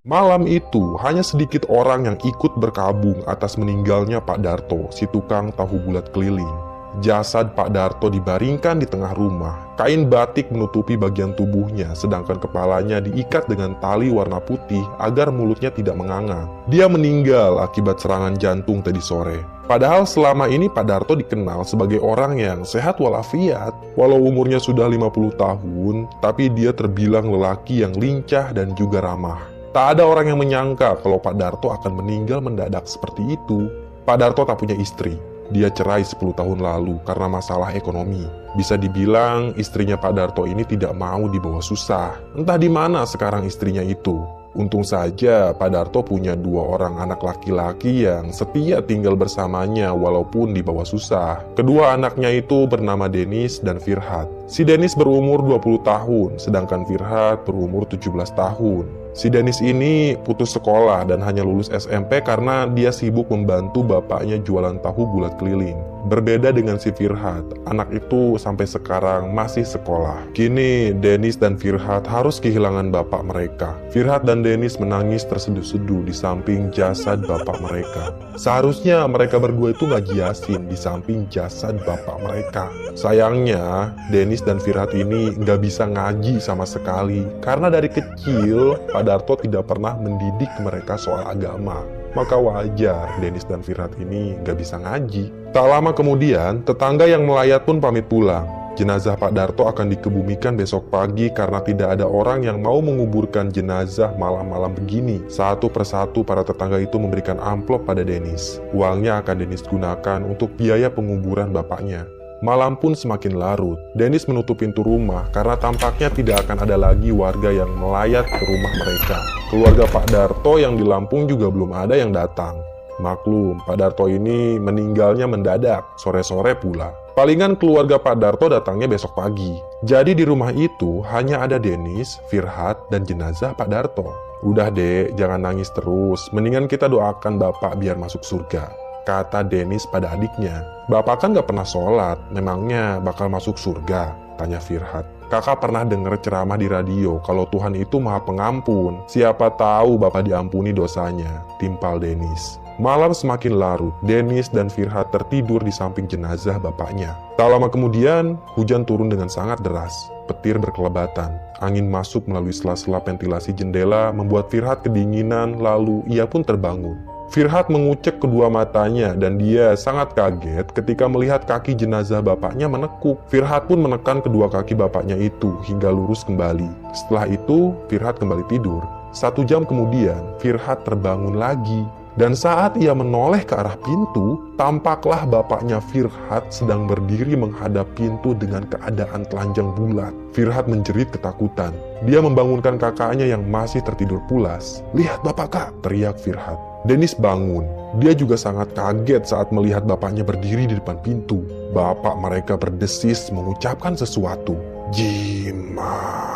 Malam itu, hanya sedikit orang yang ikut berkabung atas meninggalnya Pak Darto, si tukang tahu bulat keliling. Jasad Pak Darto dibaringkan di tengah rumah. Kain batik menutupi bagian tubuhnya, sedangkan kepalanya diikat dengan tali warna putih agar mulutnya tidak menganga. Dia meninggal akibat serangan jantung tadi sore. Padahal selama ini Pak Darto dikenal sebagai orang yang sehat walafiat. Walau umurnya sudah 50 tahun, tapi dia terbilang lelaki yang lincah dan juga ramah. Tak ada orang yang menyangka kalau Pak Darto akan meninggal mendadak seperti itu. Pak Darto tak punya istri. Dia cerai 10 tahun lalu karena masalah ekonomi. Bisa dibilang istrinya Pak Darto ini tidak mau dibawa susah. Entah di mana sekarang istrinya itu. Untung saja Pak Darto punya 2 orang anak laki-laki yang setia tinggal bersamanya walaupun dibawa susah. Kedua anaknya itu bernama Denis dan Firhat. Si Denis berumur 20 tahun, sedangkan Firhat berumur 17 tahun. Si Denis ini putus sekolah dan hanya lulus SMP karena dia sibuk membantu bapaknya jualan tahu bulat keliling. Berbeda dengan si Firhat, anak itu sampai sekarang masih sekolah. Kini Denis dan Firhat harus kehilangan bapak mereka. Firhat dan Denis menangis terseduh-seduh di samping jasad bapak mereka. Seharusnya mereka berdua itu ngaji Yasin di samping jasad bapak mereka. Sayangnya, Denis dan Firhat ini nggak bisa ngaji sama sekali karena dari kecil Pak Darto tidak pernah mendidik mereka soal agama. Maka wajar Denis dan Firhat ini nggak bisa ngaji. Tak lama kemudian, tetangga yang melayat pun pamit pulang. Jenazah Pak Darto akan dikebumikan besok pagi karena tidak ada orang yang mau menguburkan jenazah malam-malam begini. Satu persatu para tetangga itu memberikan amplop pada Denis. Uangnya akan Denis gunakan untuk biaya penguburan bapaknya. Malam pun semakin larut. Denis menutup pintu rumah karena tampaknya tidak akan ada lagi warga yang melayat ke rumah mereka. Keluarga Pak Darto yang di Lampung juga belum ada yang datang. Maklum, Pak Darto ini meninggalnya mendadak, sore-sore pula. Palingan keluarga Pak Darto datangnya besok pagi. Jadi di rumah itu hanya ada Denis, Firhat, dan jenazah Pak Darto. Udah dek, jangan nangis terus. Mendingan kita doakan bapak biar masuk surga, kata Denis pada adiknya. Bapak kan gak pernah sholat, memangnya bakal masuk surga? Tanya Firhat. Kakak pernah dengar ceramah di radio kalau Tuhan itu maha pengampun. Siapa tahu bapak diampuni dosanya, timpal Denis. Malam semakin larut, Denis dan Firhat tertidur di samping jenazah bapaknya. Tak lama kemudian, hujan turun dengan sangat deras. Petir berkelebatan. Angin masuk melalui sela-sela ventilasi jendela membuat Firhat kedinginan, lalu ia pun terbangun. Firhat mengucek kedua matanya dan dia sangat kaget ketika melihat kaki jenazah bapaknya menekuk. Firhat pun menekan kedua kaki bapaknya itu hingga lurus kembali. Setelah itu, Firhat kembali tidur. 1 jam kemudian, Firhat terbangun lagi. Dan saat ia menoleh ke arah pintu, tampaklah bapaknya Firhat sedang berdiri menghadap pintu dengan keadaan telanjang bulat. Firhat menjerit ketakutan. Dia membangunkan kakaknya yang masih tertidur pulas. "Lihat bapak kak!" teriak Firhat. Denis bangun. Dia juga sangat kaget saat melihat bapaknya berdiri di depan pintu. Bapak mereka berdesis mengucapkan sesuatu. "Jimat."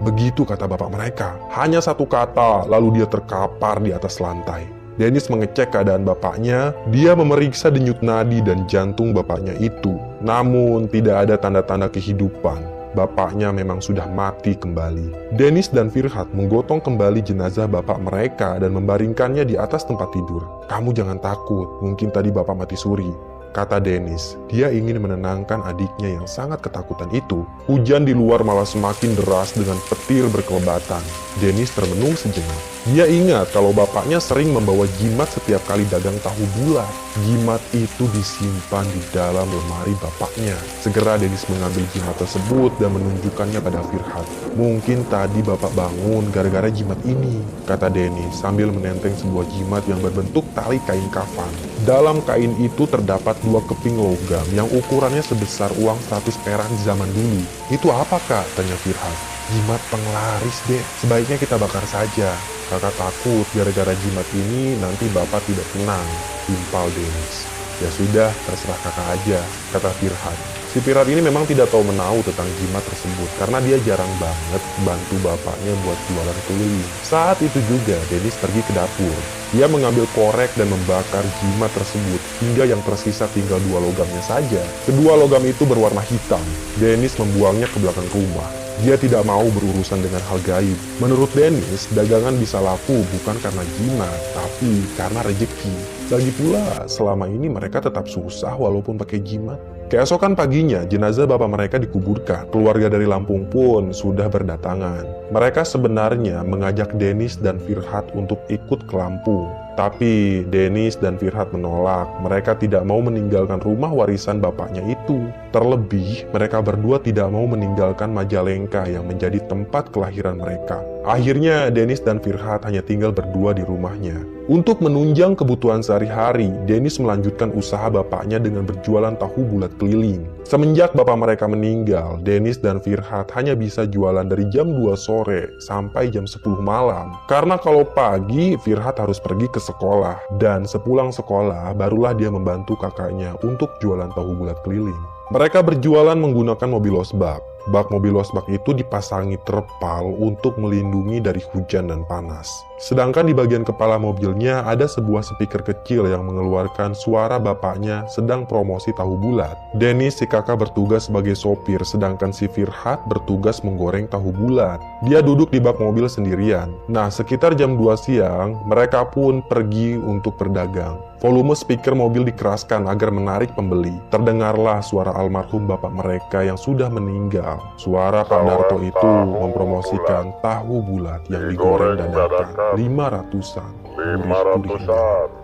Begitu kata bapak mereka. Hanya 1 kata, lalu dia terkapar di atas lantai. Denis mengecek keadaan bapaknya. Dia memeriksa denyut nadi dan jantung bapaknya itu. Namun tidak ada tanda-tanda kehidupan. Bapaknya memang sudah mati kembali. Denis dan Firhat menggotong kembali jenazah bapak mereka dan membaringkannya di atas tempat tidur. "Kamu jangan takut, mungkin tadi bapak mati suri," kata Denis. Dia ingin menenangkan adiknya yang sangat ketakutan itu. Hujan di luar malah semakin deras dengan petir berkelebatan. Denis termenung sejenak. Dia ingat kalau bapaknya sering membawa jimat setiap kali dagang tahu bulat. Jimat itu disimpan di dalam lemari bapaknya. Segera Denis mengambil jimat tersebut dan menunjukkannya pada Firhat. "Mungkin tadi bapak bangun gara-gara jimat ini," kata Denis sambil menenteng sebuah jimat yang berbentuk tali kain kafan. Dalam kain itu terdapat 2 keping logam yang ukurannya sebesar uang 100 perak zaman dulu. "Itu apa kak?" tanya Firhat. "Jimat penglaris dek, sebaiknya kita bakar saja. Kakak takut gara-gara jimat ini nanti bapak tidak tenang," timpal Denis. "Ya sudah, terserah kakak aja," kata Firhat. Si Firhat ini memang tidak tahu menahu tentang jimat tersebut karena dia jarang banget bantu bapaknya buat jualan keliling. Saat itu juga Denis pergi ke dapur. Dia mengambil korek dan membakar jimat tersebut hingga yang tersisa tinggal 2 logamnya saja. Kedua logam itu berwarna hitam. Dennis membuangnya ke belakang rumah. Dia tidak mau berurusan dengan hal gaib. Menurut Dennis, dagangan bisa laku bukan karena jimat, tapi karena rezeki. Lagi pula, selama ini mereka tetap susah walaupun pakai jimat. Keesokan paginya, jenazah bapak mereka dikuburkan. Keluarga dari Lampung pun sudah berdatangan. Mereka sebenarnya mengajak Dennis dan Firhat untuk ikut ke Lampung. Tapi Dennis dan Firhat menolak. Mereka tidak mau meninggalkan rumah warisan bapaknya itu. Terlebih, mereka berdua tidak mau meninggalkan Majalengka yang menjadi tempat kelahiran mereka. Akhirnya, Dennis dan Firhat hanya tinggal berdua di rumahnya. Untuk menunjang kebutuhan sehari-hari, Dennis melanjutkan usaha bapaknya dengan berjualan tahu bulat keliling. Semenjak bapak mereka meninggal, Dennis dan Firhat hanya bisa jualan dari jam 2 sore sampai jam 10 malam. Karena kalau pagi, Firhat harus pergi ke sekolah. Dan sepulang sekolah, barulah dia membantu kakaknya untuk jualan tahu bulat keliling. Mereka berjualan menggunakan mobil losbak. Bak mobil losbak itu dipasangi terpal untuk melindungi dari hujan dan panas. Sedangkan di bagian kepala mobilnya ada sebuah speaker kecil yang mengeluarkan suara bapaknya sedang promosi tahu bulat. Dennis si kakak bertugas sebagai sopir, sedangkan si Firhat bertugas menggoreng tahu bulat. Dia duduk di bak mobil sendirian. Nah, sekitar jam 2 siang, mereka pun pergi untuk berdagang. Volume speaker mobil dikeraskan agar menarik pembeli. Terdengarlah suara almarhum bapak mereka yang sudah meninggal. Suara Pak Darto itu mempromosikan tahu bulat yang digoreng dadakan 500-an.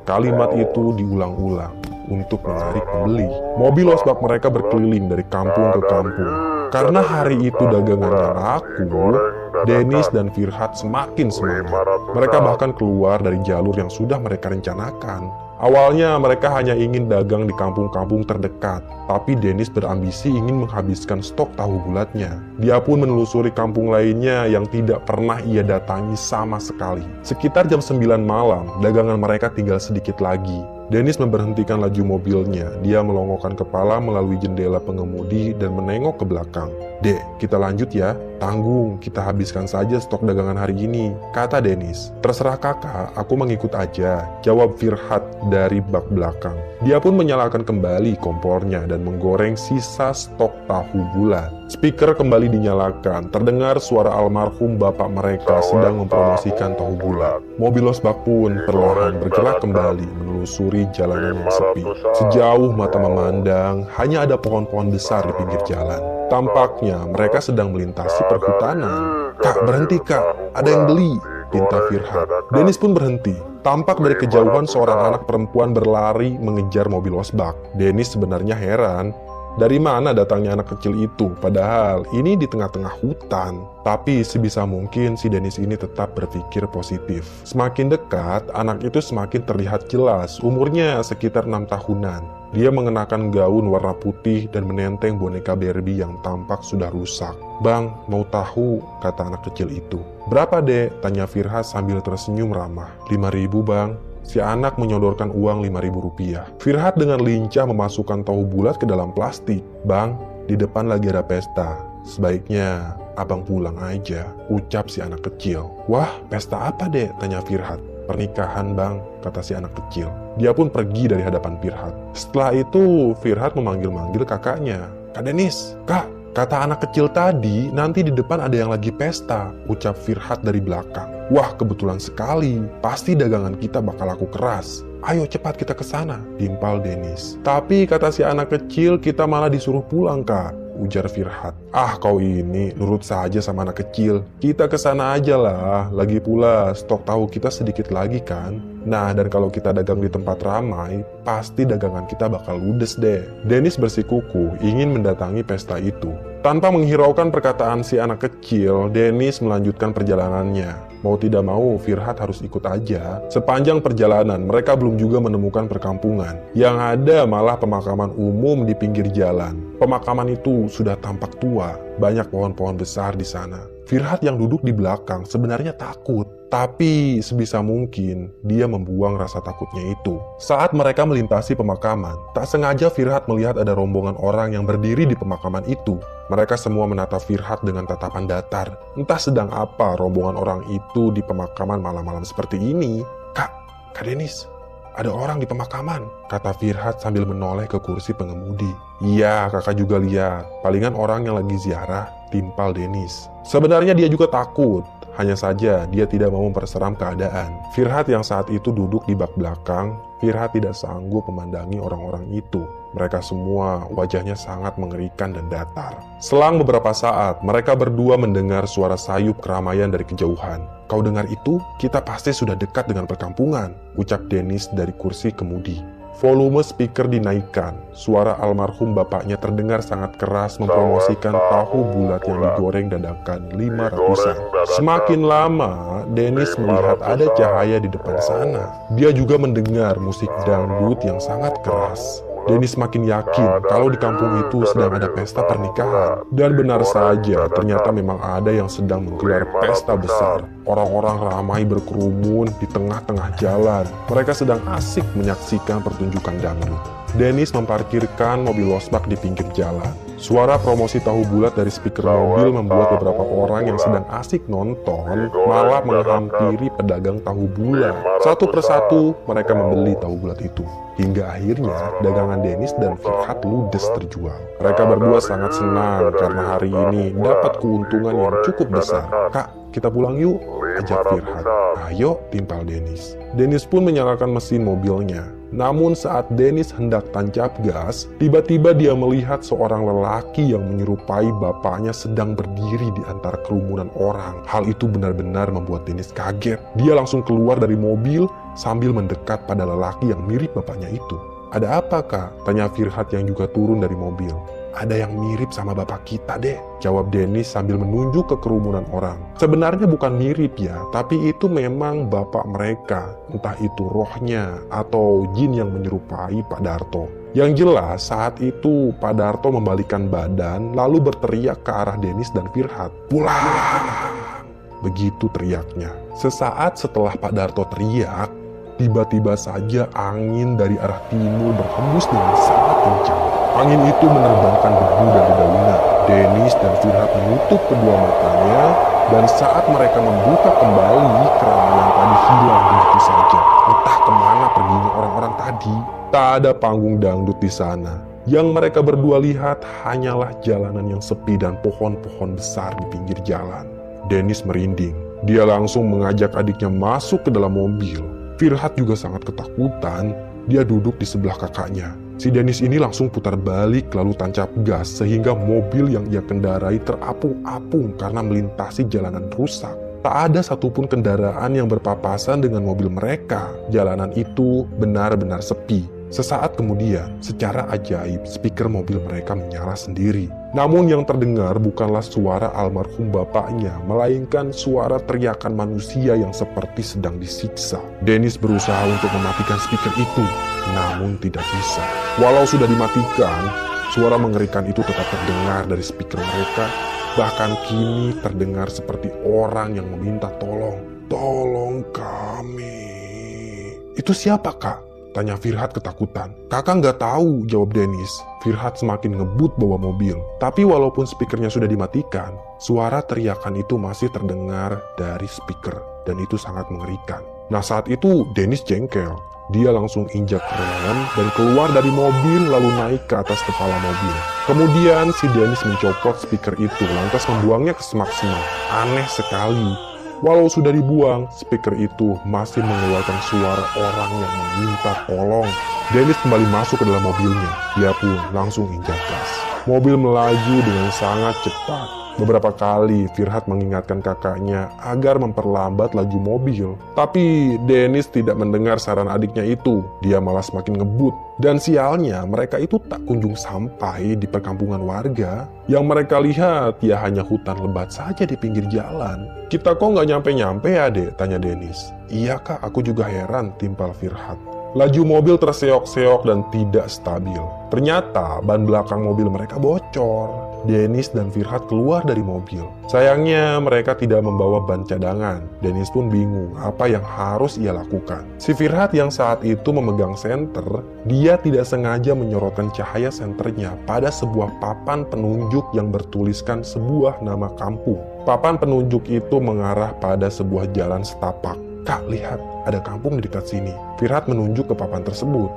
Kalimat itu diulang-ulang untuk menarik pembeli. Mobil losbak mereka berkeliling dari kampung ke kampung. Karena hari itu dagangannya laku, Dennis dan Firhat semakin semangat. Mereka bahkan keluar dari jalur yang sudah mereka rencanakan. Awalnya mereka hanya ingin dagang di kampung-kampung terdekat, tapi Dennis berambisi ingin menghabiskan stok tahu bulatnya. Dia pun menelusuri kampung lainnya yang tidak pernah ia datangi sama sekali. Sekitar jam 9 malam, dagangan mereka tinggal sedikit lagi. Dennis memberhentikan laju mobilnya. Dia melongokkan kepala melalui jendela pengemudi dan menengok ke belakang. "Dek, kita lanjut ya. Tanggung, kita habiskan saja stok dagangan hari ini," kata Dennis. "Terserah kakak, aku mengikut aja," jawab Firhat dari bak belakang. Dia pun menyalakan kembali kompornya dan menggoreng sisa stok tahu bulat. Speaker kembali dinyalakan. Terdengar suara almarhum bapak mereka sedang mempromosikan tahu bulat. Mobil losbak pun perlahan bergerak kembali menelusuri jalanan yang sepi. Sejauh mata memandang, hanya ada pohon-pohon besar di pinggir jalan. Tampaknya mereka sedang melintasi perhutanan. "Kak, berhenti kak, ada yang beli," pinta Firhat. Dennis pun berhenti. Tampak dari kejauhan seorang anak perempuan berlari mengejar mobil losbak. Dennis sebenarnya heran. Dari mana datangnya anak kecil itu? Padahal ini di tengah-tengah hutan. Tapi sebisa mungkin si Dennis ini tetap berpikir positif. Semakin dekat, anak itu semakin terlihat jelas. Umurnya sekitar 6 tahunan. Dia mengenakan gaun warna putih dan menenteng boneka Barbie yang tampak sudah rusak. "Bang, mau tahu?" kata anak kecil itu. "Berapa dek?" tanya Firhat sambil tersenyum ramah. "5.000 bang." Si anak menyodorkan uang 5.000 rupiah. Firhat dengan lincah memasukkan tahu bulat ke dalam plastik. "Bang, di depan lagi ada pesta. Sebaiknya abang pulang aja," ucap si anak kecil. "Wah, pesta apa dek?" tanya Firhat. "Pernikahan bang," kata si anak kecil. Dia pun pergi dari hadapan Firhat. Setelah itu, Firhat memanggil-manggil kakaknya. "Kak Dennis, kak, kata anak kecil tadi, nanti di depan ada yang lagi pesta," ucap Firhat dari belakang. "Wah, kebetulan sekali. Pasti dagangan kita bakal laku keras. Ayo cepat kita ke sana," timpal Dennis. "Tapi," kata si anak kecil, "kita malah disuruh pulang, Kak," ujar Firhat. "Ah, kau ini nurut saja sama anak kecil. Kita ke sana aja lah. Lagi pula stok tahu kita sedikit lagi kan. Nah, dan kalau kita dagang di tempat ramai, pasti dagangan kita bakal ludes deh." Dennis bersikukuh ingin mendatangi pesta itu. Tanpa menghiraukan perkataan si anak kecil, Dennis melanjutkan perjalanannya. Mau tidak mau, Firhat harus ikut aja. Sepanjang perjalanan, mereka belum juga menemukan perkampungan. Yang ada malah pemakaman umum di pinggir jalan. Pemakaman itu sudah tampak tua, banyak pohon-pohon besar di sana. Firhat yang duduk di belakang sebenarnya takut, tapi sebisa mungkin dia membuang rasa takutnya itu. Saat mereka melintasi pemakaman, tak sengaja Firhat melihat ada rombongan orang yang berdiri di pemakaman itu. Mereka semua menatap Firhat dengan tatapan datar. Entah sedang apa rombongan orang itu di pemakaman malam-malam seperti ini. "Kak, "Kak Denis, ada orang di pemakaman," kata Firhat sambil menoleh ke kursi pengemudi. "Iya, kakak juga lihat. Palingan orang yang lagi ziarah," timpal Denis. Sebenarnya dia juga takut. Hanya saja dia tidak mau memperseram keadaan. Firhat yang saat itu duduk di bak belakang, Firhat tidak sanggup memandangi orang-orang itu. Mereka semua wajahnya sangat mengerikan dan datar. Selang beberapa saat, mereka berdua mendengar suara sayup keramaian dari kejauhan. "Kau dengar itu? Kita pasti sudah dekat dengan perkampungan," ucap Denis dari kursi kemudi. Volume speaker dinaikkan. Suara almarhum bapaknya terdengar sangat keras mempromosikan tahu bulat yang digoreng dadakan 500-an. Semakin lama, Denis melihat ada cahaya di depan sana. Dia juga mendengar musik dangdut yang sangat keras. Denis makin yakin kalau di kampung itu sedang ada pesta pernikahan. Dan benar saja, ternyata memang ada yang sedang menggelar pesta besar. Orang-orang ramai berkerumun di tengah-tengah jalan. Mereka sedang asik menyaksikan pertunjukan dangdut. Denis memparkirkan mobil losbak di pinggir jalan. Suara promosi tahu bulat dari speaker mobil membuat beberapa orang yang sedang asik nonton malah menghampiri pedagang tahu bulat. Satu persatu mereka membeli tahu bulat itu. Hingga akhirnya dagangan Denis dan Firhat ludes terjual. Mereka berdua sangat senang karena hari ini dapat keuntungan yang cukup besar. "Kak, kita pulang yuk," ajak Firhat. "Ayo," timpal Denis. Denis pun menyalakan mesin mobilnya. Namun saat Denis hendak tancap gas, tiba-tiba dia melihat seorang lelaki yang menyerupai bapaknya sedang berdiri di antara kerumunan orang. Hal itu benar-benar membuat Denis kaget. Dia langsung keluar dari mobil sambil mendekat pada lelaki yang mirip bapaknya itu. "Ada apa, Kak?" tanya Firhat yang juga turun dari mobil. "Ada yang mirip sama bapak kita deh," jawab Denis sambil menunjuk ke kerumunan orang. Sebenarnya bukan mirip ya, tapi itu memang bapak mereka. Entah itu rohnya atau jin yang menyerupai Pak Darto. Yang jelas saat itu Pak Darto membalikkan badan lalu berteriak ke arah Denis dan Firhat. "Pulang!" Begitu teriaknya. Sesaat setelah Pak Darto teriak, tiba-tiba saja angin dari arah timur berhembus dengan sangat kencang. Angin itu menerbangkan debu dan dedaunan. Denis dan Firhat menutup kedua matanya, dan saat mereka membuka kembali, keramaian tadi hilang begitu saja. Entah kemana perginya orang-orang tadi. Tak ada panggung dangdut di sana. Yang mereka berdua lihat hanyalah jalanan yang sepi dan pohon-pohon besar di pinggir jalan. Denis merinding. Dia langsung mengajak adiknya masuk ke dalam mobil. Firhat juga sangat ketakutan. Dia duduk di sebelah kakaknya. Si Denis ini langsung putar balik lalu tancap gas sehingga mobil yang ia kendarai terapung-apung karena melintasi jalanan rusak. Tak ada satupun kendaraan yang berpapasan dengan mobil mereka. Jalanan itu benar-benar sepi. Sesaat kemudian, secara ajaib, speaker mobil mereka menyala sendiri. Namun yang terdengar bukanlah suara almarhum bapaknya, melainkan suara teriakan manusia yang seperti sedang disiksa. Denis berusaha untuk mematikan speaker itu, namun tidak bisa. Walau sudah dimatikan, suara mengerikan itu tetap terdengar dari speaker mereka. Bahkan kini terdengar seperti orang yang meminta tolong. "Tolong kami." "Itu siapa, Kak?" tanya Firhat ketakutan. "Kakak nggak tahu," jawab Denis. Firhat semakin ngebut bawa mobil. Tapi walaupun speakernya sudah dimatikan, suara teriakan itu masih terdengar dari speaker. Dan itu sangat mengerikan. Nah saat itu Denis jengkel. Dia langsung injak rem dan keluar dari mobil lalu naik ke atas kepala mobil. Kemudian si Denis mencopot speaker itu lantas membuangnya ke semak-semak. Aneh sekali. Walau sudah dibuang, speaker itu masih mengeluarkan suara orang yang meminta tolong. Denis kembali masuk ke dalam mobilnya. Dia pun langsung injak gas. Mobil melaju dengan sangat cepat. Beberapa kali Firhat mengingatkan kakaknya agar memperlambat laju mobil. Tapi Denis tidak mendengar saran adiknya itu. Dia malah semakin ngebut. Dan sialnya mereka itu tak kunjung sampai di perkampungan warga. Yang mereka lihat ya hanya hutan lebat saja di pinggir jalan. "Kita kok nggak nyampe-nyampe ya, Dek?" tanya Denis. "Iya Kak, aku juga heran," timpal Firhat. Laju mobil terseok-seok dan tidak stabil. Ternyata ban belakang mobil mereka bocor. Denis dan Firhat keluar dari mobil. Sayangnya mereka tidak membawa ban cadangan. Denis pun bingung apa yang harus ia lakukan. Si Firhat yang saat itu memegang senter, dia tidak sengaja menyorotkan cahaya senternya pada sebuah papan penunjuk yang bertuliskan sebuah nama kampung. Papan penunjuk itu mengarah pada sebuah jalan setapak. "Kak, lihat, ada kampung di dekat sini. Firhat menunjuk ke papan tersebut.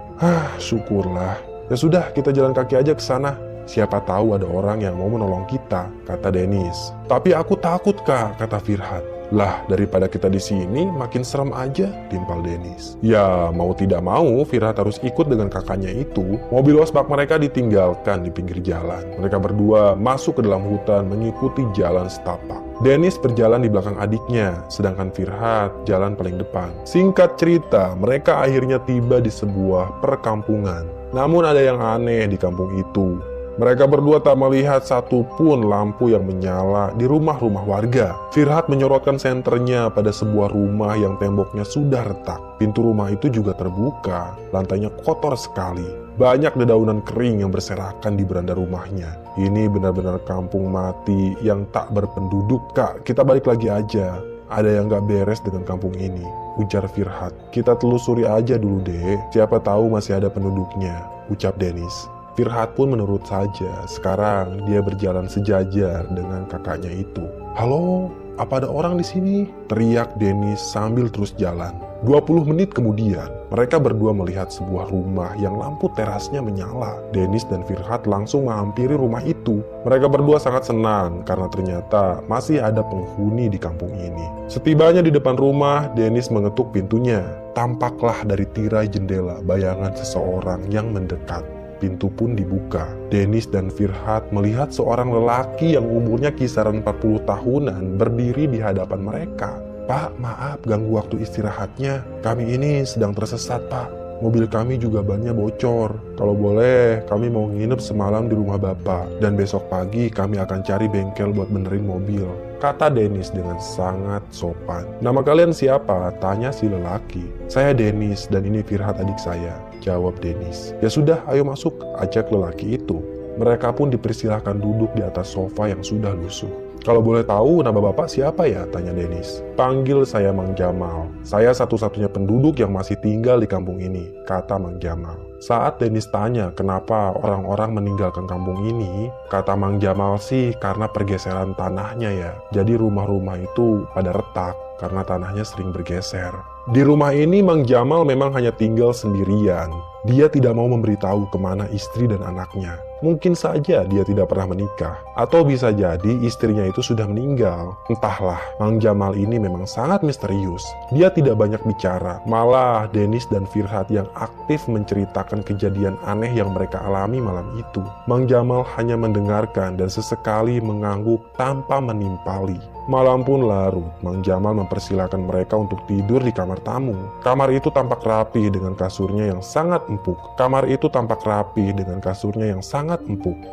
Syukurlah. Ya sudah, kita jalan kaki aja ke sana. Siapa tahu ada orang yang mau menolong kita, kata Dennis. Tapi aku takut, Kak, kata Firhat. Lah, daripada kita di sini makin serem aja, timpal Dennis. Ya, mau tidak mau, Firhat harus ikut dengan kakaknya itu. Mobil wasbak mereka ditinggalkan di pinggir jalan. Mereka berdua masuk ke dalam hutan mengikuti jalan setapak. Dennis berjalan di belakang adiknya, sedangkan Firhat jalan paling depan. Singkat cerita, mereka akhirnya tiba di sebuah perkampungan. Namun ada yang aneh di kampung itu. Mereka berdua tak melihat satupun lampu yang menyala di rumah-rumah warga. Firhat menyorotkan senternya pada sebuah rumah yang temboknya sudah retak. Pintu rumah itu juga terbuka, lantainya kotor sekali. Banyak dedaunan kering yang berserakan di beranda rumahnya. Ini benar-benar kampung mati yang tak berpenduduk, Kak. Kita balik lagi aja. Ada yang gak beres dengan kampung ini, ujar Firhat. Kita telusuri aja dulu deh, siapa tahu masih ada penduduknya, ucap Dennis. Firhat pun menurut saja. Sekarang dia berjalan sejajar dengan kakaknya itu. Halo, apa ada orang di sini? Teriak Dennis sambil terus jalan. 20 menit kemudian, mereka berdua melihat sebuah rumah yang lampu terasnya menyala. Dennis dan Firhat langsung menghampiri rumah itu. Mereka berdua sangat senang karena ternyata masih ada penghuni di kampung ini. Setibanya di depan rumah, Dennis mengetuk pintunya. Tampaklah dari tirai jendela bayangan seseorang yang mendekat. Pintu pun dibuka. Dennis dan Firhat melihat seorang lelaki yang umurnya kisaran 40 tahunan berdiri di hadapan mereka. Pak, maaf ganggu waktu istirahatnya. Kami ini sedang tersesat, Pak. Mobil kami juga bannya bocor. Kalau boleh, kami mau nginep semalam di rumah Bapak. Dan besok pagi kami akan cari bengkel buat benerin mobil, kata Dennis dengan sangat sopan. Nama kalian siapa? Tanya si lelaki. Saya Dennis dan ini Firhat adik saya, jawab Dennis. Ya sudah, ayo masuk, ajak lelaki itu. Mereka pun dipersilahkan duduk di atas sofa yang sudah lusuh. Kalau boleh tahu nama bapak siapa ya? Tanya Dennis. Panggil saya Mang Jamal. Saya satu-satunya penduduk yang masih tinggal di kampung ini, kata Mang Jamal. Saat Dennis tanya kenapa orang-orang meninggalkan kampung ini, kata Mang Jamal sih karena pergeseran tanahnya ya. Jadi rumah-rumah itu pada retak karena tanahnya sering bergeser. Di rumah ini Mang Jamal memang hanya tinggal sendirian. Dia tidak mau memberitahu kemana istri dan anaknya. Mungkin saja dia tidak pernah menikah. Atau bisa jadi istrinya itu sudah meninggal. Entahlah, Mang Jamal ini memang sangat misterius. Dia tidak banyak bicara. Malah Dennis dan Firhat yang aktif menceritakan kejadian aneh yang mereka alami malam itu. Mang Jamal hanya mendengarkan dan sesekali mengangguk tanpa menimpali. Malam pun larut. Mang Jamal mempersilahkan mereka untuk tidur di kamar tamu. Kamar itu tampak rapi dengan kasurnya yang sangat empuk.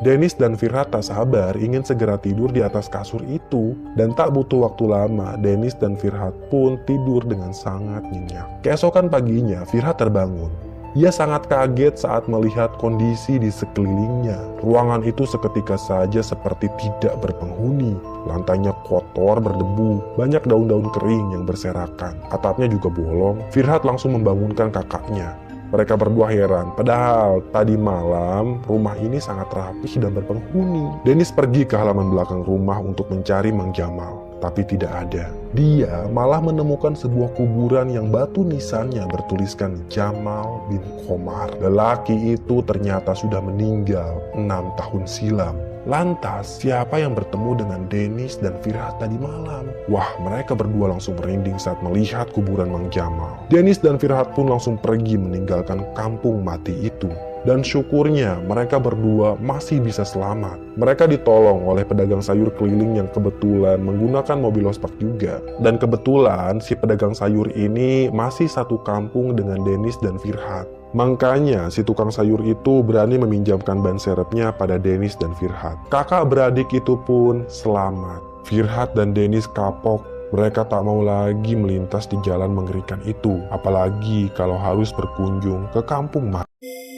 Dennis dan Firhat tak sabar ingin segera tidur di atas kasur itu. Dan tak butuh waktu lama, Dennis dan Firhat pun tidur dengan sangat nyenyak. Keesokan paginya, Firhat terbangun. Ia sangat kaget saat melihat kondisi di sekelilingnya. Ruangan itu seketika saja seperti tidak berpenghuni. Lantainya kotor, berdebu, banyak daun-daun kering yang berserakan. Atapnya juga bolong. Firhat langsung membangunkan kakaknya. Mereka berdua heran, padahal tadi malam rumah ini sangat rapih dan berpenghuni. Dennis pergi ke halaman belakang rumah untuk mencari Mang Jamal, tapi tidak ada. Dia malah menemukan sebuah kuburan yang batu nisannya bertuliskan Jamal bin Komar. Lelaki itu ternyata sudah meninggal 6 tahun silam. Lantas, siapa yang bertemu dengan Dennis dan Firhat tadi malam? Wah, mereka berdua langsung merinding saat melihat kuburan Mang Jamal. Dennis dan Firhat pun langsung pergi meninggalkan kampung mati itu. Dan syukurnya mereka berdua masih bisa selamat. Mereka ditolong oleh pedagang sayur keliling yang kebetulan menggunakan mobil lospak juga. Dan kebetulan si pedagang sayur ini masih satu kampung dengan Dennis dan Firhat. Makanya si tukang sayur itu berani meminjamkan ban serepnya pada Dennis dan Firhat. Kakak beradik itu pun selamat. Firhat dan Dennis kapok. Mereka tak mau lagi melintas di jalan mengerikan itu. Apalagi kalau harus berkunjung ke kampung mati.